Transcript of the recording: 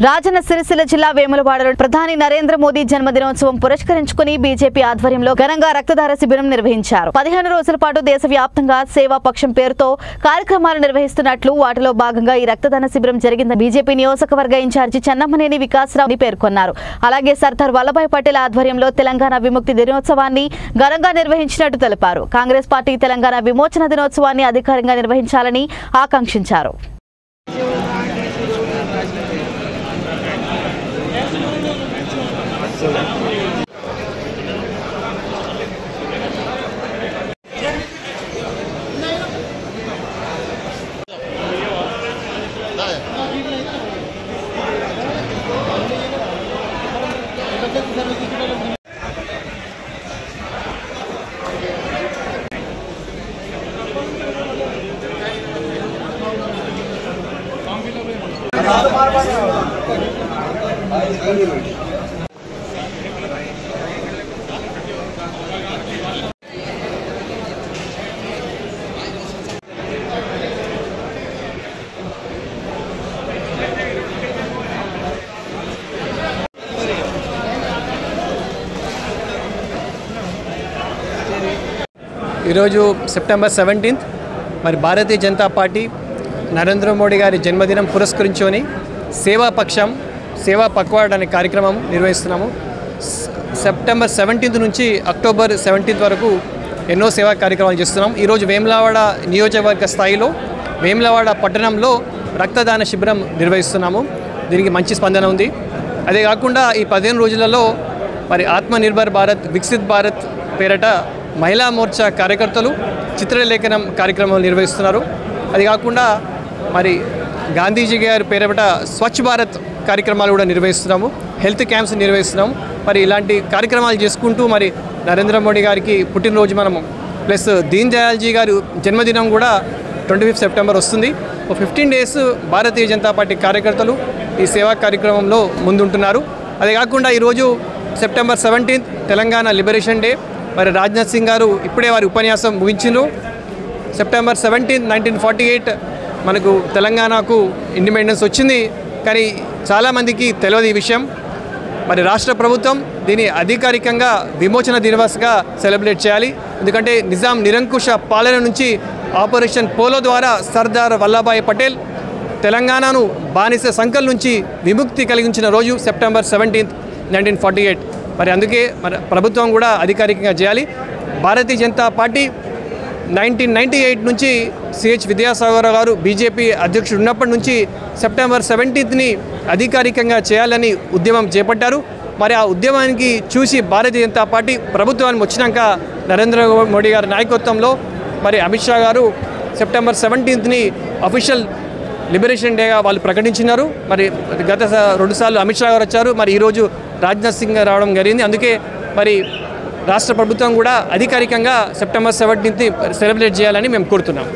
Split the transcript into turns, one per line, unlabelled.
రాజన్న సిరిసిల్ల జిల్లా వేములవాడలో ప్రధాని నరేంద్ర మోదీ జన్మదినోత్సవం పురస్కరించుకుని బీజేపీ ఆధ్వర్యంలో ఘనంగా రక్తదాన శిబిరం నిర్వహించారు. 15 రోజుల పాటు దేశవ్యాప్తంగా సేవా పక్షం పేరుతో కార్యక్రమాలు నిర్వహిస్తున్నట్లు వాటిలో భాగంగా ఈ రక్తదాన శిబిరం జరిగిందని బీజేపీ నియోజకవర్గ ఇన్ఛార్జి చెన్నమనేని వికాసరావు పేర్కొన్నారు. అలాగే సర్దార్ వల్లభాయ్ పటేల్ ఆధ్వర్యంలో తెలంగాణ విముక్తి దినోత్సవాన్ని ఘనంగా నిర్వహించినట్టు తెలిపారు. కాంగ్రెస్ పార్టీ తెలంగాణ విమోచన దినోత్సవాన్ని అధికారికంగా నిర్వహించాలని ఆకాంక్షించారు.
ఈరోజు సెప్టెంబర్ 17 మరి భారతీయ జనతా పార్టీ నరేంద్ర మోడీ గారి జన్మదినం పురస్కరించుకొని సేవా పక్వాడ్ అనే కార్యక్రమం నిర్వహిస్తున్నాము. సెప్టెంబర్ 17 నుంచి అక్టోబర్ 17 వరకు ఎన్నో సేవా కార్యక్రమాలు చేస్తున్నాం. ఈరోజు వేములవాడ నియోజకవర్గ స్థాయిలో వేములవాడ పట్టణంలో రక్తదాన శిబిరం నిర్వహిస్తున్నాము. దీనికి మంచి స్పందన ఉంది. అదే కాకుండా ఈ 15 రోజులలో మరి ఆత్మనిర్భర్ భారత్ వికసిత్ భారత్ పేరట మహిళా మోర్చా కార్యకర్తలు చిత్రలేఖనం కార్యక్రమాలు నిర్వహిస్తున్నారు. అది కాకుండా మరి గాంధీజీ గారి పేరిట స్వచ్ఛ భారత్ కార్యక్రమాలు కూడా నిర్వహిస్తున్నాము. హెల్త్ క్యాంప్స్ నిర్వహిస్తున్నాము. మరి ఇలాంటి కార్యక్రమాలు చేసుకుంటూ మరి నరేంద్ర మోడీ గారికి పుట్టినరోజు మనము ప్లస్ దీన్ దయాల్జీ గారి జన్మదినం కూడా 25 సెప్టెంబర్ వస్తుంది. 15 డేస్ భారతీయ జనతా పార్టీ కార్యకర్తలు ఈ సేవా కార్యక్రమంలో ముందుంటున్నారు. అదే కాకుండా ఈరోజు సెప్టెంబర్ 17 తెలంగాణ లిబరేషన్ డే. మరి రాజ్నాథ్ సింగ్ గారు ఇప్పుడే వారి ఉపన్యాసం ముగించారు. సెప్టెంబర్ 17, 1948 మనకు తెలంగాణకు ఇండిపెండెన్స్ వచ్చింది. కానీ చాలామందికి తెలియదు ఈ విషయం. మరి రాష్ట్ర ప్రభుత్వం దీన్ని అధికారికంగా విమోచన దివస్గా సెలబ్రేట్ చేయాలి. ఎందుకంటే నిజాం నిరంకుశ పాలన నుంచి ఆపరేషన్ పోలో ద్వారా సర్దార్ వల్లభాయ్ పటేల్ తెలంగాణను బానిస సంకల్ నుంచి విముక్తి కలిగించిన రోజు సెప్టెంబర్ 17, 1948. మరి అందుకే మరి ప్రభుత్వం కూడా అధికారికంగా చేయాలి. భారతీయ జనతా పార్టీ 1998 నుంచి సిహెచ్ విద్యాసాగర్ గారు బీజేపీ అధ్యక్షుడు ఉన్నప్పటి నుంచి సెప్టెంబర్ 17ని అధికారికంగా చేయాలని ఉద్యమం చేపట్టారు. మరి ఆ ఉద్యమానికి చూసి భారతీయ జనతా పార్టీ ప్రభుత్వానికి వచ్చినాక నరేంద్ర మోడీ గారి నాయకత్వంలో మరి అమిత్ షా గారు సెప్టెంబర్ 17ని అఫీషియల్ లిబరేషన్ డేగా వాళ్ళు ప్రకటించినారు. మరి గత 2 సార్లు అమిత్ షా గారు వచ్చారు. మరి ఈరోజు రాజ్నాథ్ సింగ్ రావడం జరిగింది. అందుకే మరి రాష్ట్ర ప్రభుత్వం కూడా అధికారికంగా సెప్టెంబర్ 17ని సెలబ్రేట్ చేయాలని మేము కోరుతున్నాం.